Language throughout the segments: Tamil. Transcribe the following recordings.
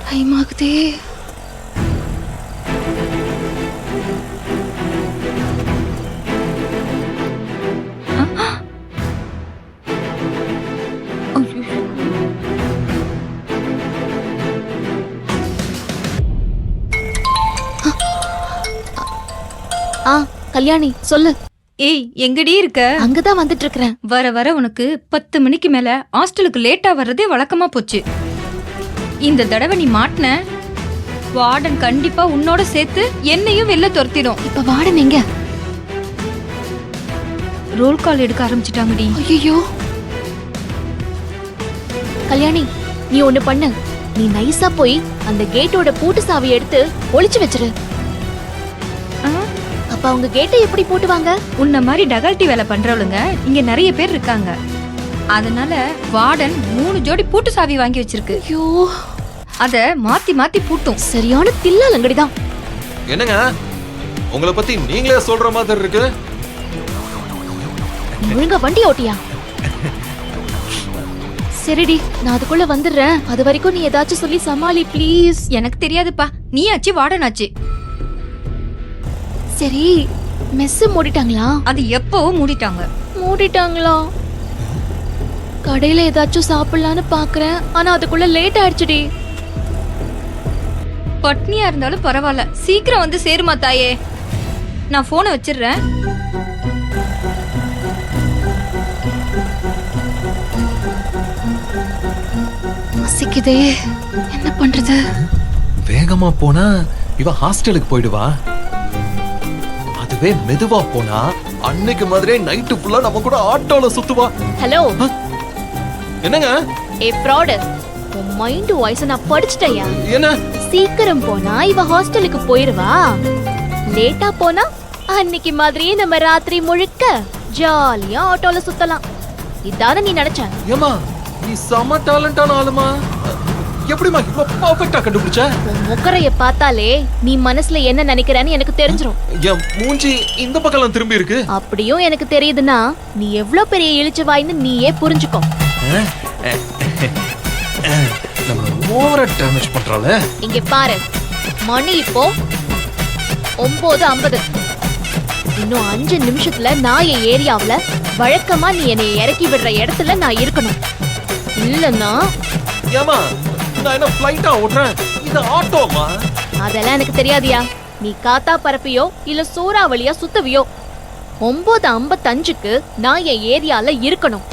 பயமாகுதே. கல்யாணி சொல்லு. ஏய், எங்கடி இருக்க? அங்கதான் வந்துட்டு இருக்கறேன். வர வர உனக்கு 10 மணிக்கு மேல ஹாஸ்டலுக்கு லேட்டா வர்றதே வழக்கமா போச்சு. இந்த தடவை நீ மாட்டின, வார்டன் கண்டிப்பா உன்னோட சேர்த்து என்னையும் வெளில துரத்திடும். இப்ப வார்டன் எங்க? ரோல் கால் எடுக்க ஆரம்பிச்சிட்டாங்கடி. ஐயோ கல்யாணி, நீ ஒண்ணு பண்ணு. நீ நைஸா போய் அந்த கேட்டோட பூட்டு சாவியை எடுத்து ஒளிச்சு வச்சிரு. அப்ப அவங்க கேட்டை எப்படி போட்டுவாங்க? உன்ன மாதிரி டகால்ட்டி வேலை பண்றவளுங்க இங்க நிறைய பேர் இருக்காங்க. அதனால வார்டன் 3 ஜோடி பூட்டு சாவி வாங்கி வச்சிருக்கு. ஐயோ, அத மாத்தி மாத்தி பூட்டும். சரியான தில்லாலங்கடிதான். என்னங்க, உங்களை பத்தி நீங்களே சொல்ற மாதிரி இருக்கு. ஒழுங்கா வண்டி ஓட்டியா? சரிடி, நான் அதுக்குள்ள வந்துடுறேன். அது வரைக்கும் நீ ஏதாச்சும் சொல்லி சமாளி ப்ளீஸ். எனக்கு தெரியாதுப்பா, நீ ஆச்சு வார்டன் ஆச்சு. சரி, மெஸ் மூடிட்டாங்களா? அது எப்பவும் மூடிட்டாங்க. மூடிட்டாங்களா? கடையில ஏதாச்சும் சாப்பிடலான்னு பாக்குறேன், ஆனா அதுக்குள்ள லேட் ஆயிடுச்சுடி. பட்னியா இருந்தாலும் பரவாயில்ல, சீக்கிரம் வந்து சேருமா தாயே. நான் போனை வச்சிடுறேன். பசிக்குதே, என்ன பண்றது? வேகமா போனா இவ ஹாஸ்டலுக்கு போயிடுவா. அதுவே மெதுவா போனா அன்னைக்கு மாதிரியே நைட்டு ஃபுல்லா நம்ம கூட ஆட்டோல சுத்துவா. ஹலோ, என்னங்க? ஏ ஃப்ராட், உன் மைண்ட் வாய்ஸ் நான் படிச்சிட்டயா? என்ன? சீக்கிரம் போனா இவ ஹாஸ்டலுக்கு போயிருவா, லேட்டா போனா அன்னைக்கு மாதிரியே நம்ம ராத்திரி முழுக்க ஜாலியா ஆட்டோல சுத்தலாம். இதான நீ நினைச்ச? ஏமா, நீ செம டேலண்டான ஆளுமா. எப்படிமா இவ்வளவு பெர்ஃபெக்ட்டா கண்டுபிடிச்ச? உன் முகரைய பார்த்தாலே நீ மனசுல என்ன நினைக்கிறேன்னு எனக்கு தெரிஞ்சிரும். என் மூஞ்சி இந்த பக்கம்லாம் திரும்பி இருக்கு. அப்படியும் எனக்கு தெரியுதுன்னா நீ எவ்வளவு பெரிய இழிச்ச வாய்ன்னு நீயே புரிஞ்சுக்கோ. நம்ம ஓவரா டேமேஜ் பண்றாளே. இங்க பாரு, மணி இப்போ 9:50. இன்னும் 5 நிமிஷத்துல நான் என் ஏரியாவுல வழக்கமா நீ என்னை இறக்கி விடுற இடத்துல நான் இருக்கணும். இல்லன்னா ஏமா, நான் என்ன ஃளைட்டா ஓட்றேன், இது ஆட்டோமா. அதெல்லாம் எனக்கு தெரியாதியா. நீ காத்தா பரப்பியோ இல்ல சூறாவளியா சுத்தவியோ, 9:55க்கு நான் என் ஏரியால இருக்கணும்.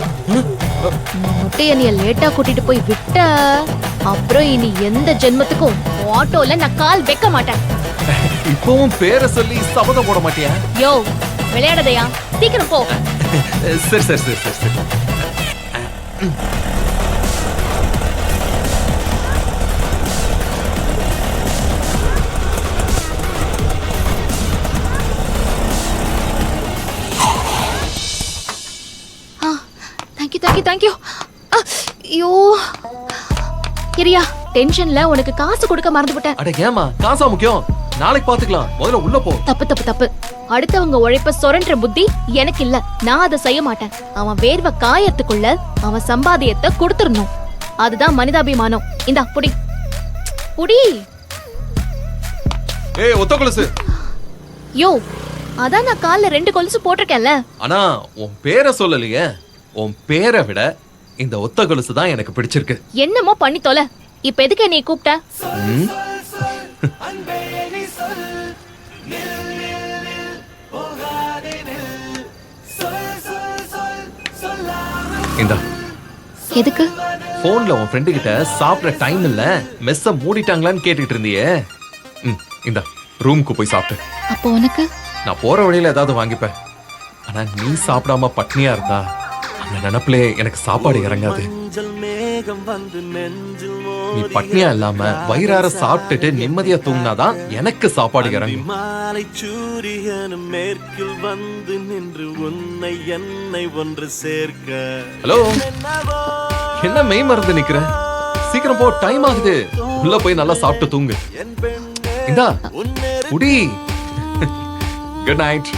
முட்டைய நீ லேட்டா கூட்டிட்டு போய் விட்ட அப்புறம் இனி எந்த ஜென்மத்துக்கும் ஆட்டோல நான் கால் வைக்க மாட்டேன். இப்பவும் பேரை சொல்லி சபதம் போட மாட்டியா? யோ, விளையாடதையா, சீக்கிரம் போ. சரி சரி சரி சரி சரி. தேங்க்யூ. ஐயோ கிரியா, டென்ஷன்ல உனக்கு காசு கொடுக்க மறந்துவிட்டேன். அட ஏமா, காசா முக்கியம், நாளைக்கு பாத்துக்கலாம், முதல்ல உள்ள போ. தப்பு. அடுத்தவங்க உழைப்ப சொரன்ற புத்தி எனக்கு இல்ல. நான் அதை செய்ய மாட்டேன். அவன் வேர்வை காயத்துக்குள்ள அவன் சம்பாதியத்தை கொடுத்துடணும். அதுதான் மனிதாபிமானம். இந்தா புடி. ஏய், ஒத்த கொலுசு. யோ, அதான் நான் கால்ல 2 கொலுசு போட்டிருக்கேன்ல. ஆனா உன் பேரை சொல்லலையே. உன் பேரை விட இந்த ஒத்த கொலுசு தான் எனக்கு பிடிச்சிருக்கு. என்னமோ பண்ணி தொலை. இப்ப எதுக்கு நீ கூப்பிட்ட? இந்தா. எதுக்கு? போன்ல உன் ஃப்ரெண்டு கிட்ட சாப்பிட டைம் இல்ல, மெஸ்ஸ மூடிட்டாங்களான்னு கேட்டுட்டு இருந்தியே. இந்தா, ரூமுக்கு போய் சாப்பிட்டு. அப்போ உனக்கு? நான் போற வழியில ஏதாவது வாங்கிப்பேன். ஆனா நீ சாப்பிடாம பட்னியா இருந்தா அந்த நினைப்பிலே எனக்கு சாப்பாடு இறங்காது. நீ பட்னியா இல்லாம வயிறார சாப்பிட்டுட்டு நிம்மதியா தூங்கினாதான் எனக்கு சாப்பாடு இறங்கும். ஹலோ, என்ன மெய் மறந்து நிக்கிற? சீக்கிரம் போ, டைம் ஆகுது. உள்ள போய் நல்லா சாப்பிட்டு தூங்கு. இந்தா குடி. Good night.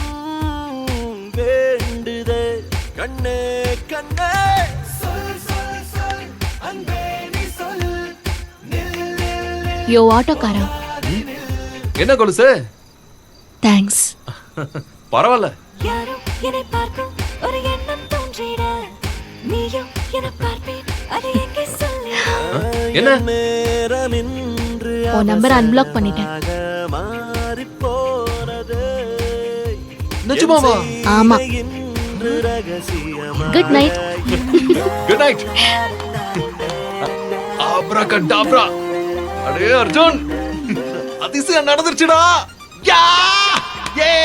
யோ ஆட்டோக்காரா, என்ன கொலுசு? தேங்க்ஸ். பரவாயில்ல. யாரோ என்னை பார்க்கும் ஒரு எண்ணம் தோன்றிட, நீயும் என பார்ப்பேன் அது எங்கே சொல்லிட. என்ன? உன் நம்பர் அன்பிளாக் பண்ணிட்டேன். நிஜமாவா? ஆமா. Good night. Good night. Abracadabra. அடே அர்ஜுன், அதிசயம் நடந்துருச்சுடா. யா! யே!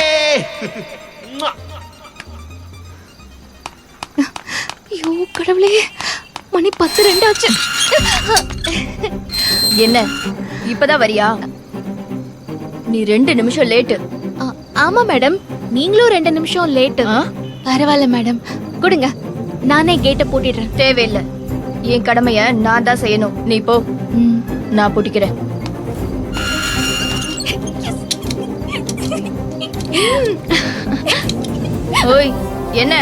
ஐயோ கடவுளே, மணி 10:02 ஆச்சு. என்ன இப்பதான் வரியா? நீ 2 நிமிஷம் லேட்டு. ஆமா மேடம், நீங்களும் 2 நிமிஷம் லேட்டு. பரவாயில்ல மேடம், கொடுங்க, நானே கேட்டை பூட்டிடுறேன். தேவையில்லை, என் கடமைய நான் தான் செய்யணும். நீ போ, நான் பூட்டிக்கிறேன். ஓய், என்ன